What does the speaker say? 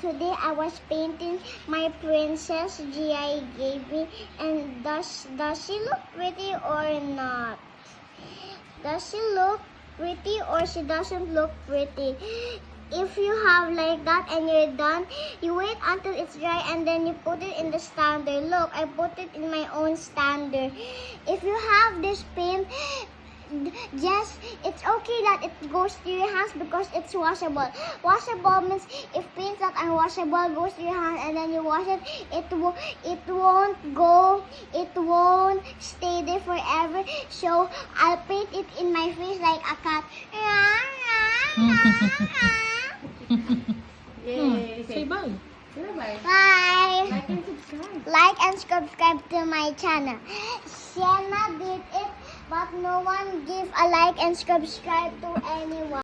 Today I was painting my princess Gia gave me, and does she look pretty or not? Does she look pretty or she doesn't look pretty? If you have like that and you're done, you wait until it's dry and then you put it in the stander. Look, I put it in my own stander. If you have this paint, just it's okay that it goes to your hands because it's washable. Washable means if paint that unwashable goes to your hand and then you wash it, it won't go, it won't stay there forever. So I'll paint it in my face like a cat. Yay. Say bye. Say bye. Bye. Like and subscribe. Like and subscribe to my channel. Sienna did it, but no one give a like and subscribe to anyone.